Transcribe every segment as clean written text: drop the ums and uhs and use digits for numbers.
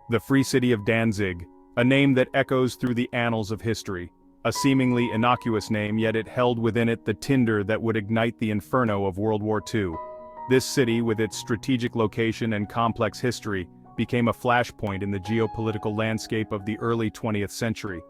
The free city of Danzig, a name that echoes through the annals of history. A seemingly innocuous name, yet it held within it the tinder that would ignite the inferno of World War II. This city, with its strategic location and complex history, became a flashpoint in the geopolitical landscape of the early 20th century.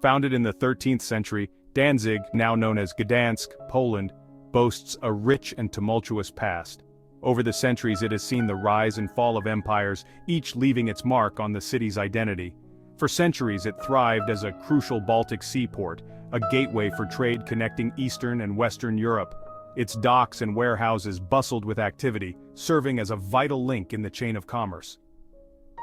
Founded in the 13th century, Danzig, now known as Gdańsk, Poland, boasts a rich and tumultuous past. Over the centuries it has seen the rise and fall of empires, each leaving its mark on the city's identity. For centuries it thrived as a crucial Baltic Sea port, a gateway for trade connecting Eastern and Western Europe. Its docks and warehouses bustled with activity, serving as a vital link in the chain of commerce.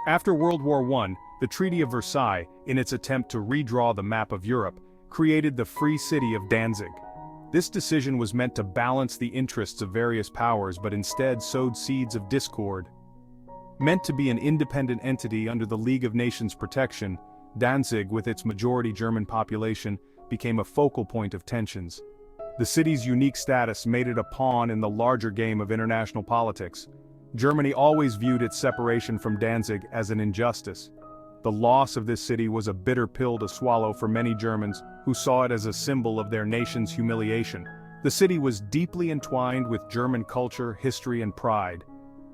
After World War I, the Treaty of Versailles, in its attempt to redraw the map of Europe, created the free city of Danzig. This decision was meant to balance the interests of various powers but instead sowed seeds of discord. Meant to be an independent entity under the League of Nations protection, Danzig, with its majority German population, became a focal point of tensions. The city's unique status made it a pawn in the larger game of international politics. Germany always viewed its separation from Danzig as an injustice. The loss of this city was a bitter pill to swallow for many Germans, who saw it as a symbol of their nation's humiliation. The city was deeply entwined with German culture, history, and pride.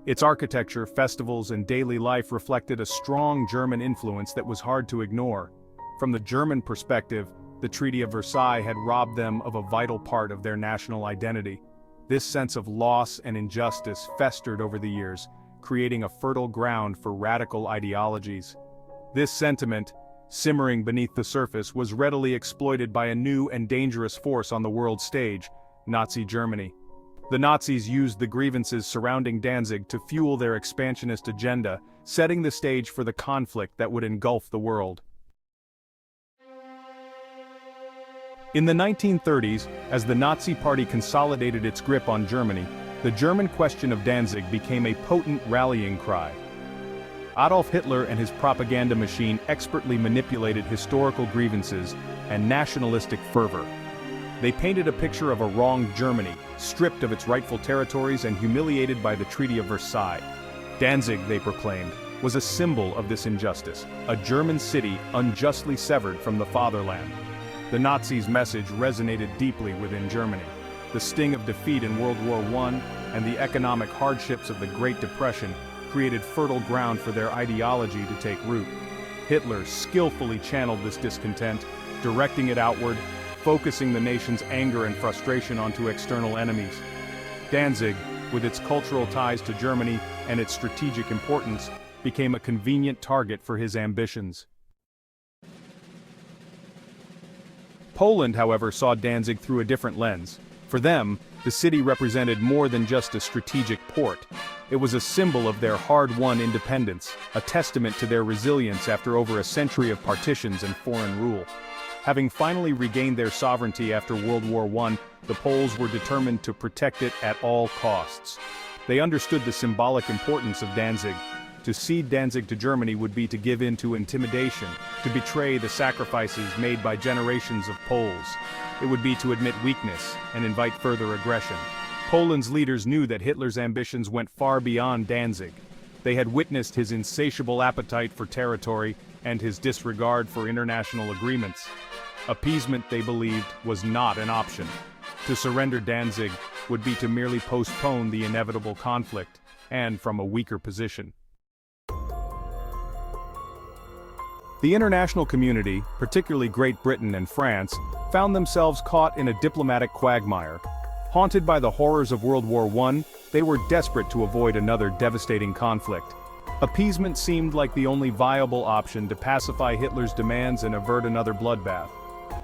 Its architecture, festivals, and daily life reflected a strong German influence that was hard to ignore. From the German perspective, the Treaty of Versailles had robbed them of a vital part of their national identity. This sense of loss and injustice festered over the years, creating a fertile ground for radical ideologies. This sentiment, simmering beneath the surface, was readily exploited by a new and dangerous force on the world stage, Nazi Germany. The Nazis used the grievances surrounding Danzig to fuel their expansionist agenda, setting the stage for the conflict that would engulf the world. In the 1930s, as the Nazi Party consolidated its grip on Germany, the German question of Danzig became a potent rallying cry. Adolf Hitler and his propaganda machine expertly manipulated historical grievances and nationalistic fervor. They painted a picture of a wronged Germany, stripped of its rightful territories and humiliated by the Treaty of Versailles. Danzig, they proclaimed, was a symbol of this injustice, a German city unjustly severed from the fatherland. The Nazis' message resonated deeply within Germany. The sting of defeat in World War I and the economic hardships of the Great Depression created fertile ground for their ideology to take root. Hitler skillfully channeled this discontent, directing it outward, focusing the nation's anger and frustration onto external enemies. Danzig, with its cultural ties to Germany and its strategic importance, became a convenient target for his ambitions. Poland, however, saw Danzig through a different lens. For them, the city represented more than just a strategic port. It was a symbol of their hard-won independence, a testament to their resilience after over a century of partitions and foreign rule. Having finally regained their sovereignty after World War I, the Poles were determined to protect it at all costs. They understood the symbolic importance of Danzig. To cede Danzig to Germany would be to give in to intimidation, to betray the sacrifices made by generations of Poles. It would be to admit weakness and invite further aggression. Poland's leaders knew that Hitler's ambitions went far beyond Danzig. They had witnessed his insatiable appetite for territory and his disregard for international agreements. Appeasement, they believed, was not an option. To surrender Danzig would be to merely postpone the inevitable conflict, and from a weaker position. The international community, particularly Great Britain and France, found themselves caught in a diplomatic quagmire. Haunted by the horrors of World War I, they were desperate to avoid another devastating conflict. Appeasement seemed like the only viable option to pacify Hitler's demands and avert another bloodbath.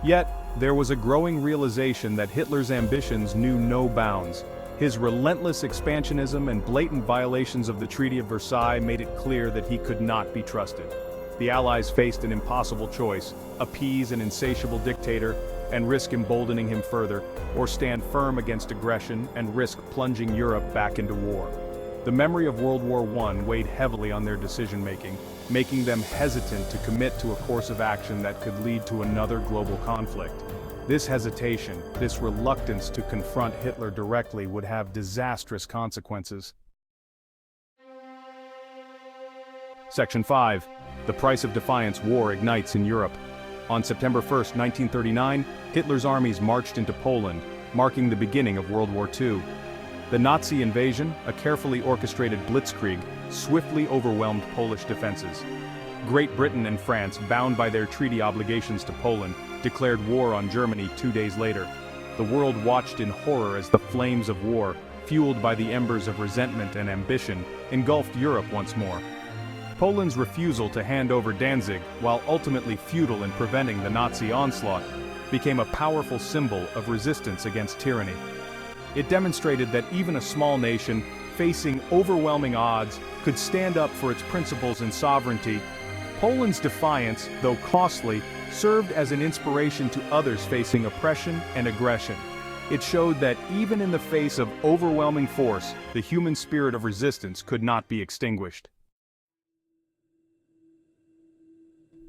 Yet, there was a growing realization that Hitler's ambitions knew no bounds. His relentless expansionism and blatant violations of the Treaty of Versailles made it clear that he could not be trusted. The Allies faced an impossible choice: appease an insatiable dictator and risk emboldening him further, or stand firm against aggression and risk plunging Europe back into war. The memory of World War I weighed heavily on their decision-making, making them hesitant to commit to a course of action that could lead to another global conflict. This hesitation, this reluctance to confront Hitler directly would have disastrous consequences. Section 5. The price of defiance war ignites in Europe. On September 1, 1939, Hitler's armies marched into Poland, marking the beginning of World War II. The Nazi invasion, a carefully orchestrated blitzkrieg, swiftly overwhelmed Polish defenses. Great Britain and France, bound by their treaty obligations to Poland, declared war on Germany 2 days later. The world watched in horror as the flames of war, fueled by the embers of resentment and ambition, engulfed Europe once more. Poland's refusal to hand over Danzig, while ultimately futile in preventing the Nazi onslaught, became a powerful symbol of resistance against tyranny. It demonstrated that even a small nation, facing overwhelming odds, could stand up for its principles and sovereignty. Poland's defiance, though costly, served as an inspiration to others facing oppression and aggression. It showed that even in the face of overwhelming force, the human spirit of resistance could not be extinguished.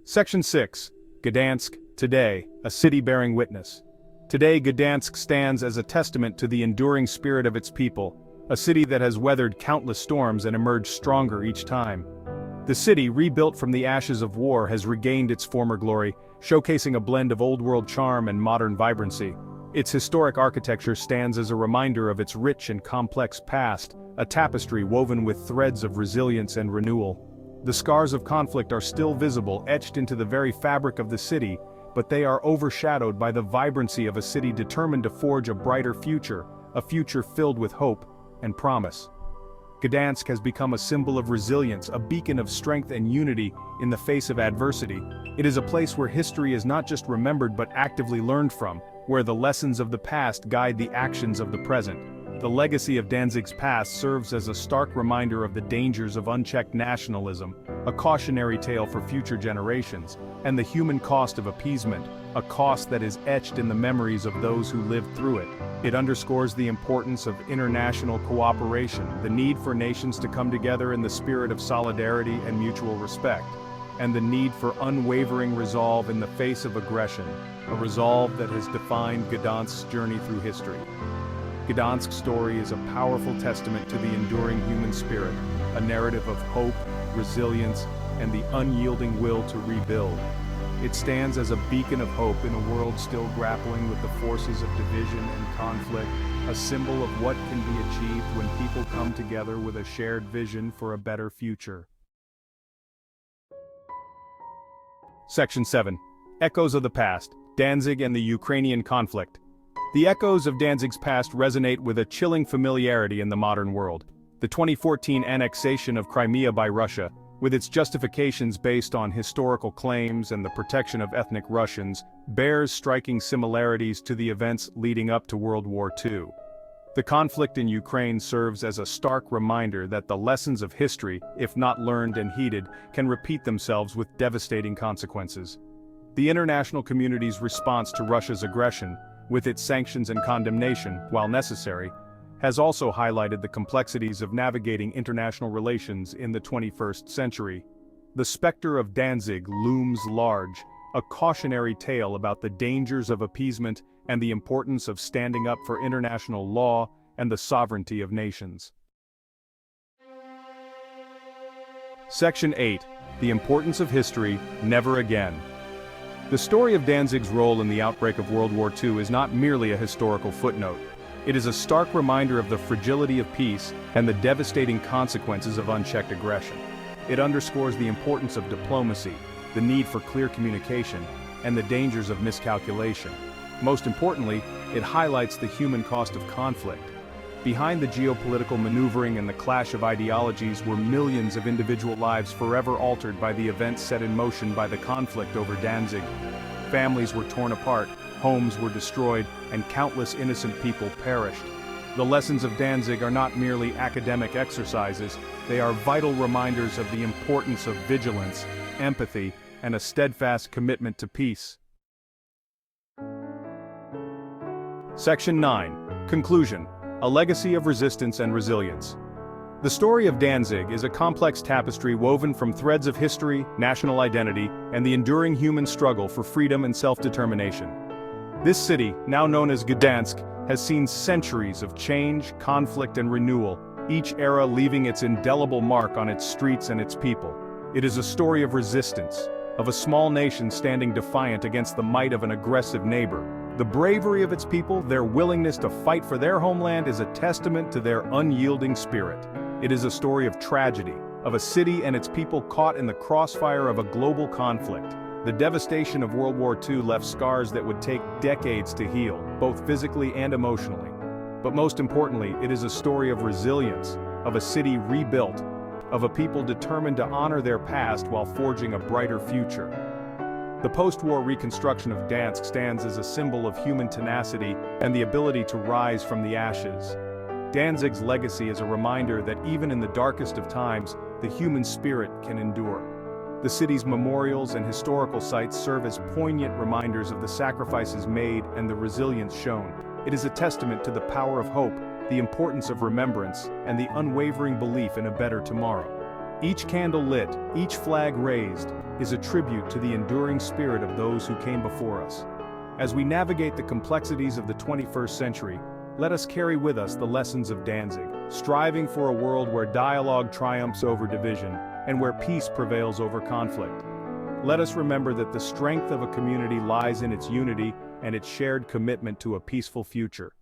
Section 6. Gdańsk, today, a city bearing witness. Today Gdańsk stands as a testament to the enduring spirit of its people, a city that has weathered countless storms and emerged stronger each time. The city, rebuilt from the ashes of war, has regained its former glory, showcasing a blend of old-world charm and modern vibrancy. Its historic architecture stands as a reminder of its rich and complex past, a tapestry woven with threads of resilience and renewal. The scars of conflict are still visible, etched into the very fabric of the city, but they are overshadowed by the vibrancy of a city determined to forge a brighter future, a future filled with hope and promise. Gdańsk has become a symbol of resilience, a beacon of strength and unity in the face of adversity. It is a place where history is not just remembered but actively learned from, where the lessons of the past guide the actions of the present. The legacy of Danzig's past serves as a stark reminder of the dangers of unchecked nationalism, a cautionary tale for future generations, and the human cost of appeasement, a cost that is etched in the memories of those who lived through it. It underscores the importance of international cooperation, the need for nations to come together in the spirit of solidarity and mutual respect, and the need for unwavering resolve in the face of aggression, a resolve that has defined Gdańsk's journey through history. Gdańsk's story is a powerful testament to the enduring human spirit, a narrative of hope, resilience, and the unyielding will to rebuild. It stands as a beacon of hope in a world still grappling with the forces of division and conflict, a symbol of what can be achieved when people come together with a shared vision for a better future. Section 7. Echoes of the Past, Danzig and the Ukrainian Conflict. The echoes of Danzig's past resonate with a chilling familiarity in the modern world. The 2014 annexation of Crimea by Russia, with its justifications based on historical claims and the protection of ethnic Russians, bears striking similarities to the events leading up to World War II. The conflict in Ukraine serves as a stark reminder that the lessons of history, if not learned and heeded, can repeat themselves with devastating consequences. The international community's response to Russia's aggression, with its sanctions and condemnation, while necessary, has also highlighted the complexities of navigating international relations in the 21st century. The specter of Danzig looms large, a cautionary tale about the dangers of appeasement and the importance of standing up for international law and the sovereignty of nations. Section 8. The Importance of History, Never Again. The story of Danzig's role in the outbreak of World War II is not merely a historical footnote. It is a stark reminder of the fragility of peace and the devastating consequences of unchecked aggression. It underscores the importance of diplomacy, the need for clear communication, and the dangers of miscalculation. Most importantly, it highlights the human cost of conflict. Behind the geopolitical maneuvering and the clash of ideologies were millions of individual lives forever altered by the events set in motion by the conflict over Danzig. Families were torn apart, homes were destroyed, and countless innocent people perished. The lessons of Danzig are not merely academic exercises, they are vital reminders of the importance of vigilance, empathy, and a steadfast commitment to peace. Section 9. Conclusion. A legacy of resistance and resilience. The story of Danzig is a complex tapestry woven from threads of history, national identity, and the enduring human struggle for freedom and self-determination. This city, now known as Gdańsk, has seen centuries of change, conflict, and renewal, each era leaving its indelible mark on its streets and its people. It is a story of resistance, of a small nation standing defiant against the might of an aggressive neighbor. The bravery of its people, their willingness to fight for their homeland is a testament to their unyielding spirit. It is a story of tragedy, of a city and its people caught in the crossfire of a global conflict. The devastation of World War II left scars that would take decades to heal, both physically and emotionally. But most importantly, it is a story of resilience, of a city rebuilt, of a people determined to honor their past while forging a brighter future. The post-war reconstruction of Gdańsk stands as a symbol of human tenacity and the ability to rise from the ashes. Danzig's legacy is a reminder that even in the darkest of times, the human spirit can endure. The city's memorials and historical sites serve as poignant reminders of the sacrifices made and the resilience shown. It is a testament to the power of hope, the importance of remembrance, and the unwavering belief in a better tomorrow. Each candle lit, each flag raised, is a tribute to the enduring spirit of those who came before us. As we navigate the complexities of the 21st century, let us carry with us the lessons of Danzig, striving for a world where dialogue triumphs over division, and where peace prevails over conflict. Let us remember that the strength of a community lies in its unity and its shared commitment to a peaceful future.